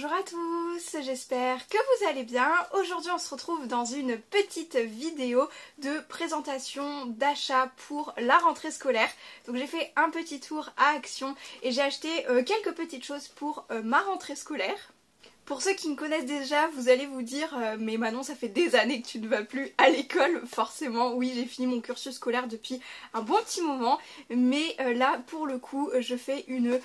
Bonjour à tous, j'espère que vous allez bien. Aujourd'hui on se retrouve dans une petite vidéo de présentation d'achat pour la rentrée scolaire. Donc j'ai fait un petit tour à Action et j'ai acheté quelques petites choses pour ma rentrée scolaire. Pour ceux qui me connaissent déjà, vous allez vous dire mais Manon, ça fait des années que tu ne vas plus à l'école. Forcément, oui, j'ai fini mon cursus scolaire depuis un bon petit moment, mais là pour le coup je fais une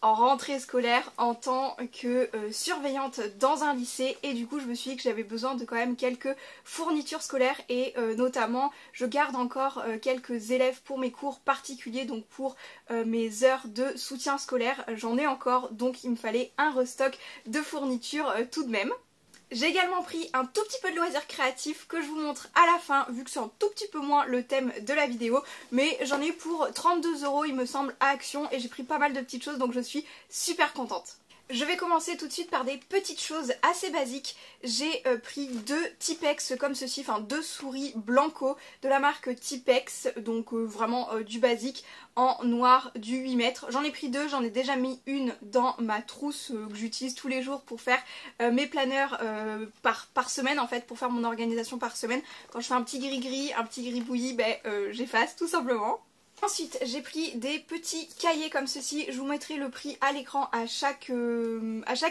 rentrée scolaire en tant que surveillante dans un lycée, et du coup je me suis dit que j'avais besoin de quand même quelques fournitures scolaires et notamment je garde encore quelques élèves pour mes cours particuliers, donc pour mes heures de soutien scolaire j'en ai encore, donc il me fallait un restock de fournitures tout de même. J'ai également pris un tout petit peu de loisirs créatifs que je vous montre à la fin, vu que c'est un tout petit peu moins le thème de la vidéo, mais j'en ai eu pour 32 € il me semble à Action et j'ai pris pas mal de petites choses, donc je suis super contente. Je vais commencer tout de suite par des petites choses assez basiques. J'ai pris deux Tipex comme ceci, enfin deux souris Blanco de la marque Tipex, donc vraiment du basique en noir du 8 mètres. J'en ai pris deux, j'en ai déjà mis une dans ma trousse que j'utilise tous les jours pour faire mes planeurs par semaine en fait, pour faire mon organisation par semaine. Quand je fais un petit gris-gris, un petit gribouillis, j'efface tout simplement. Ensuite, j'ai pris des petits cahiers comme ceci, je vous mettrai le prix à l'écran à chaque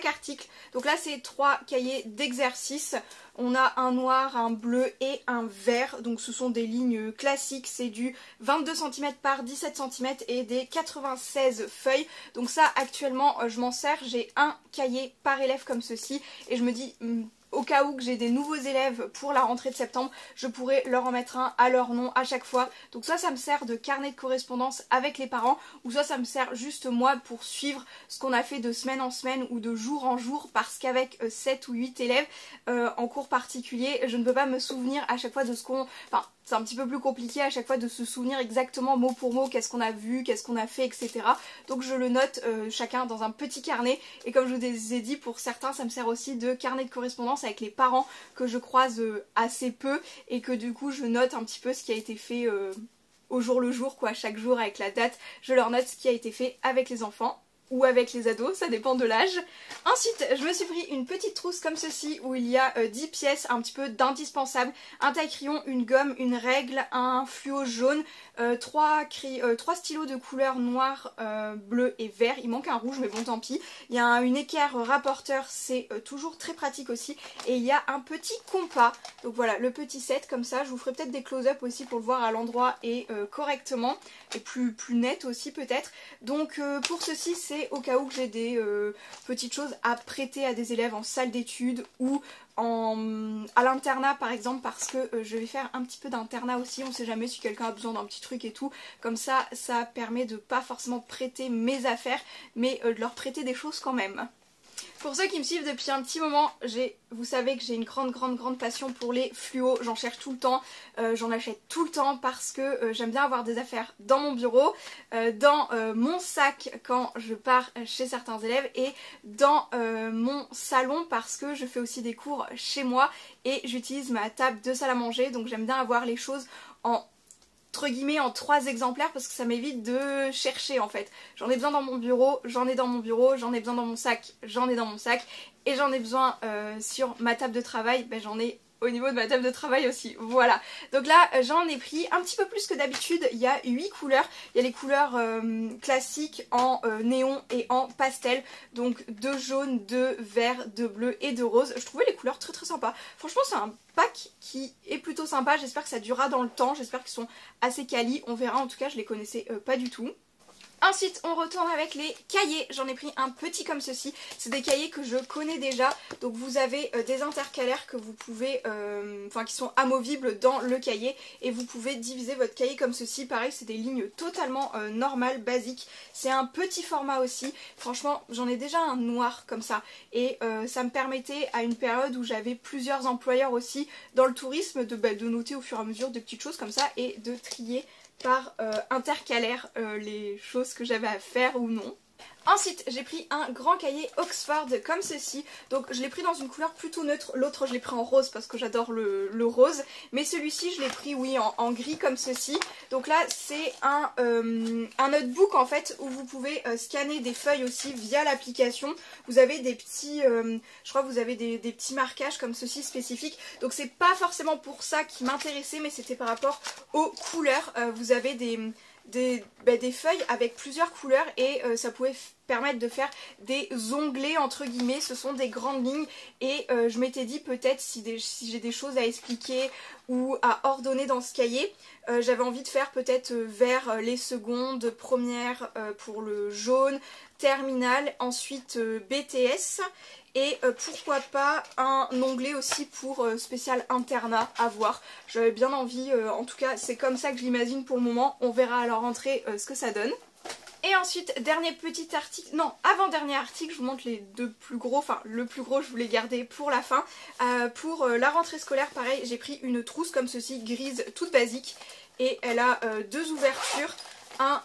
article. Donc là c'est 3 cahiers d'exercice, on a un noir, un bleu et un vert, donc ce sont des lignes classiques, c'est du 22 cm par 17 cm et des 96 feuilles. Donc ça actuellement je m'en sers, j'ai un cahier par élève comme ceci et je me dis au cas où que j'ai des nouveaux élèves pour la rentrée de septembre, je pourrais leur en mettre un à leur nom à chaque fois. Donc soit ça me sert de carnet de correspondance avec les parents, ou soit ça me sert juste moi pour suivre ce qu'on a fait de semaine en semaine ou de jour en jour, parce qu'avec 7 ou 8 élèves en cours particulier, je ne peux pas me souvenir à chaque fois de ce qu'on... Enfin, c'est un petit peu plus compliqué à chaque fois de se souvenir exactement mot pour mot qu'est-ce qu'on a vu, qu'est-ce qu'on a fait, etc. Donc je le note chacun dans un petit carnet, et comme je vous ai dit, pour certains ça me sert aussi de carnet de correspondance avec les parents que je croise assez peu, et que du coup je note un petit peu ce qui a été fait au jour le jour, quoi, chaque jour avec la date, je leur note ce qui a été fait avec les enfants. Ou avec les ados, ça dépend de l'âge. Ensuite, je me suis pris une petite trousse comme ceci où il y a 10 pièces, un petit peu d'indispensables. Un taille-crayon, une gomme, une règle, un fluo jaune, 3 stylos de couleur noir, bleu et vert. Il manque un rouge mais bon tant pis. Il y a une équerre rapporteur, c'est toujours très pratique aussi. Et il y a un petit compas. Donc voilà, le petit set comme ça. Je vous ferai peut-être des close-up aussi pour le voir à l'endroit et correctement. Et plus net aussi peut-être. Donc pour ceci, c'est au cas où que j'ai des petites choses à prêter à des élèves en salle d'études ou à l'internat par exemple, parce que je vais faire un petit peu d'internat aussi, on sait jamais si quelqu'un a besoin d'un petit truc et tout, comme ça permet de pas forcément prêter mes affaires mais de leur prêter des choses quand même. Pour ceux qui me suivent depuis un petit moment, vous savez que j'ai une grande passion pour les fluos, j'en cherche tout le temps, j'en achète tout le temps parce que j'aime bien avoir des affaires dans mon bureau, dans mon sac quand je pars chez certains élèves et dans mon salon parce que je fais aussi des cours chez moi et j'utilise ma table de salle à manger, donc j'aime bien avoir les choses entre guillemets en 3 exemplaires parce que ça m'évite de chercher en fait. J'en ai besoin dans mon bureau, j'en ai dans mon bureau, j'en ai besoin dans mon sac, j'en ai dans mon sac, et j'en ai besoin sur ma table de travail, j'en ai au niveau de ma table de travail aussi, voilà. Donc là j'en ai pris un petit peu plus que d'habitude, il y a 8 couleurs, il y a les couleurs classiques en néon et en pastel, donc de jaune, de vert, de bleu et de rose. Je trouvais les couleurs très sympas, franchement c'est un pack qui est plutôt sympa, j'espère que ça durera dans le temps, j'espère qu'ils sont assez quali, on verra, en tout cas je les connaissais pas du tout. Ensuite on retourne avec les cahiers, j'en ai pris un petit comme ceci, c'est des cahiers que je connais déjà, donc vous avez des intercalaires que vous pouvez, qui sont amovibles dans le cahier et vous pouvez diviser votre cahier comme ceci, pareil c'est des lignes totalement normales, basiques, c'est un petit format aussi, franchement j'en ai déjà un noir comme ça et ça me permettait à une période où j'avais plusieurs employeurs aussi dans le tourisme de noter au fur et à mesure des petites choses comme ça et de trier par intercalaire les choses que j'avais à faire ou non. Ensuite j'ai pris un grand cahier Oxford comme ceci, donc je l'ai pris dans une couleur plutôt neutre, l'autre je l'ai pris en rose parce que j'adore le rose, mais celui-ci je l'ai pris oui en gris comme ceci. Donc là c'est un notebook en fait où vous pouvez scanner des feuilles aussi via l'application. Vous avez des petits, je crois que vous avez des petits marquages comme ceci spécifiques, donc c'est pas forcément pour ça qui m'intéressait, mais c'était par rapport aux couleurs. Vous avez des feuilles avec plusieurs couleurs et ça pouvait permettre de faire des onglets entre guillemets. Ce sont des grandes lignes et je m'étais dit peut-être si j'ai des choses à expliquer ou à ordonner dans ce cahier, j'avais envie de faire peut-être vers les secondes, première pour le jaune, terminale, ensuite BTS. Et pourquoi pas un onglet aussi pour spécial internat à voir. J'avais bien envie, en tout cas c'est comme ça que je l'imagine pour le moment. On verra à la rentrée ce que ça donne. Et ensuite, dernier petit article, non, avant-dernier article, je vous montre les deux plus gros, enfin le plus gros je voulais garder pour la fin. Pour la rentrée scolaire, pareil, j'ai pris une trousse comme ceci, grise, toute basique. Et elle a deux ouvertures, un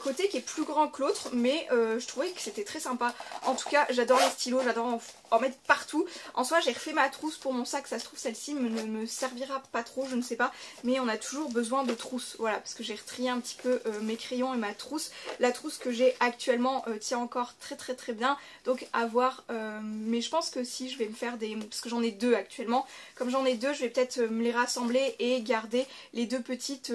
côté qui est plus grand que l'autre, mais je trouvais que c'était très sympa. En tout cas j'adore les stylos, j'adore en mettre partout. En soi j'ai refait ma trousse pour mon sac, ça se trouve celle-ci ne me servira pas trop, je ne sais pas, mais on a toujours besoin de trousse, voilà, parce que j'ai retrié un petit peu mes crayons et ma trousse. La trousse que j'ai actuellement tient encore très bien, donc à voir, mais je pense que si je vais me faire des, parce que j'en ai deux actuellement, comme j'en ai deux je vais peut-être me les rassembler et garder les deux petites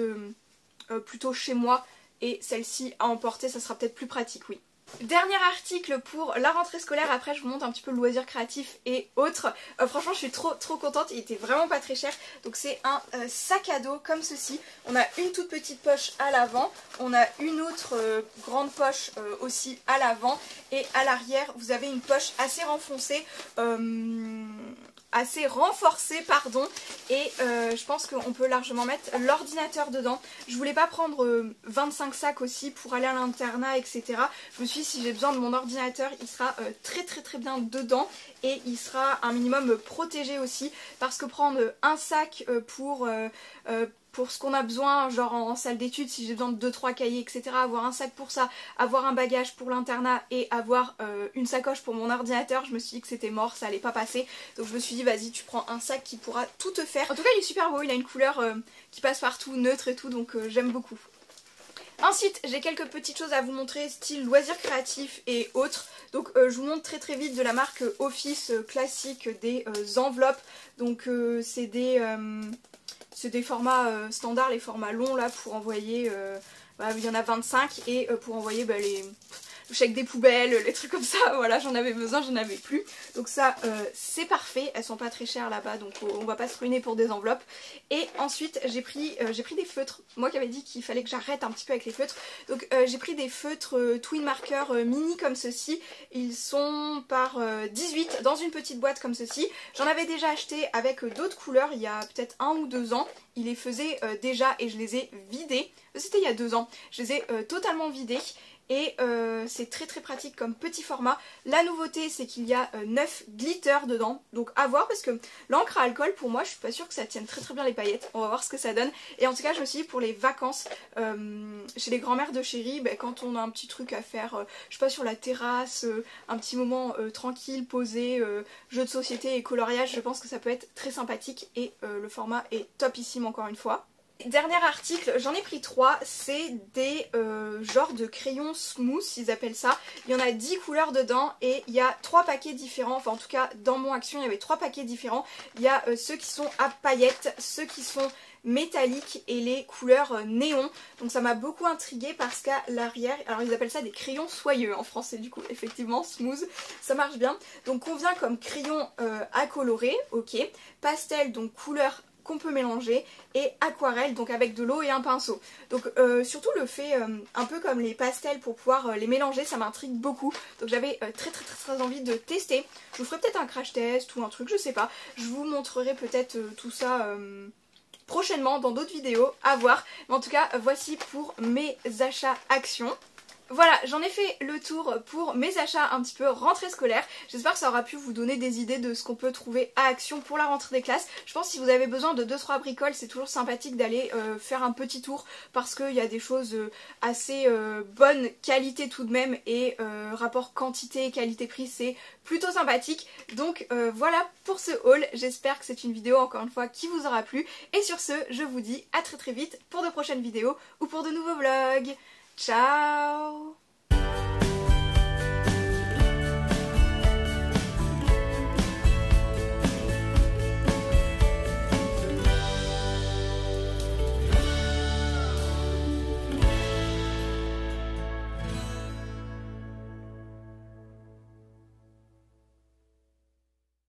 plutôt chez moi. Et celle-ci à emporter, ça sera peut-être plus pratique, oui. Dernier article pour la rentrée scolaire, après je vous montre un petit peu le loisir créatif et autres. Franchement je suis trop contente, il était vraiment pas très cher. Donc c'est un sac à dos comme ceci. On a une toute petite poche à l'avant, on a une autre grande poche aussi à l'avant. Et à l'arrière vous avez une poche assez renfoncée, assez renforcée pardon, et je pense qu'on peut largement mettre l'ordinateur dedans. Je voulais pas prendre 25 sacs aussi pour aller à l'internat etc. Je me suis dit si j'ai besoin de mon ordinateur il sera très bien dedans et il sera un minimum protégé aussi, parce que prendre un sac pour ce qu'on a besoin, genre en salle d'études, si j'ai besoin de 2-3 cahiers, etc. Avoir un sac pour ça, avoir un bagage pour l'internat et avoir une sacoche pour mon ordinateur, je me suis dit que c'était mort, ça allait pas passer. Donc je me suis dit vas-y tu prends un sac qui pourra tout te faire. En tout cas il est super beau, il a une couleur qui passe partout, neutre et tout, donc j'aime beaucoup. Ensuite j'ai quelques petites choses à vous montrer style loisirs créatifs et autres. Donc je vous montre très vite de la marque Office classique des enveloppes. Donc c'est des formats standards, les formats longs là pour envoyer, il y en a 25 et pour envoyer le chèque des poubelles, les trucs comme ça, voilà j'en avais besoin, j'en avais plus. Donc ça c'est parfait, elles sont pas très chères là-bas donc on va pas se ruiner pour des enveloppes. Et ensuite j'ai pris des feutres, moi qui avais dit qu'il fallait que j'arrête un petit peu avec les feutres. Donc j'ai pris des feutres Twin Marker mini comme ceci, ils sont par 18 dans une petite boîte comme ceci. J'en avais déjà acheté avec d'autres couleurs il y a peut-être 1 ou 2 ans, ils les faisaient déjà et je les ai vidés, c'était il y a 2 ans, je les ai totalement vidés. Et c'est très pratique comme petit format. La nouveauté c'est qu'il y a 9 glitters dedans, donc à voir, parce que l'encre à alcool pour moi je suis pas sûre que ça tienne très bien les paillettes. On va voir ce que ça donne. Et en tout cas je me suis dit pour les vacances chez les grands-mères de chérie, quand on a un petit truc à faire, je sais pas, sur la terrasse, un petit moment tranquille, posé, jeu de société et coloriage, je pense que ça peut être très sympathique et le format est topissime encore une fois. Dernier article, j'en ai pris 3, c'est des genres de crayons smooth, ils appellent ça. Il y en a 10 couleurs dedans et il y a 3 paquets différents, enfin en tout cas dans mon action il y avait 3 paquets différents. Il y a ceux qui sont à paillettes, ceux qui sont métalliques et les couleurs néon. Donc ça m'a beaucoup intriguée parce qu'à l'arrière, alors ils appellent ça des crayons soyeux en français du coup, effectivement smooth, ça marche bien. Donc on vient comme crayon à colorer, ok, pastel donc couleur qu'on peut mélanger, et aquarelle donc avec de l'eau et un pinceau. Donc surtout le fait un peu comme les pastels pour pouvoir les mélanger, ça m'intrigue beaucoup. Donc j'avais très envie de tester. Je vous ferai peut-être un crash test ou un truc, je sais pas. Je vous montrerai peut-être tout ça prochainement dans d'autres vidéos, à voir. Mais en tout cas voici pour mes achats actions. Voilà, j'en ai fait le tour pour mes achats un petit peu rentrée scolaire. J'espère que ça aura pu vous donner des idées de ce qu'on peut trouver à Action pour la rentrée des classes. Je pense que si vous avez besoin de 2-3 bricoles, c'est toujours sympathique d'aller faire un petit tour parce qu'il y a des choses assez bonne qualité tout de même et rapport quantité qualité-prix, c'est plutôt sympathique. Donc voilà pour ce haul. J'espère que c'est une vidéo encore une fois qui vous aura plu. Et sur ce, je vous dis à très vite pour de prochaines vidéos ou pour de nouveaux vlogs. Ciao!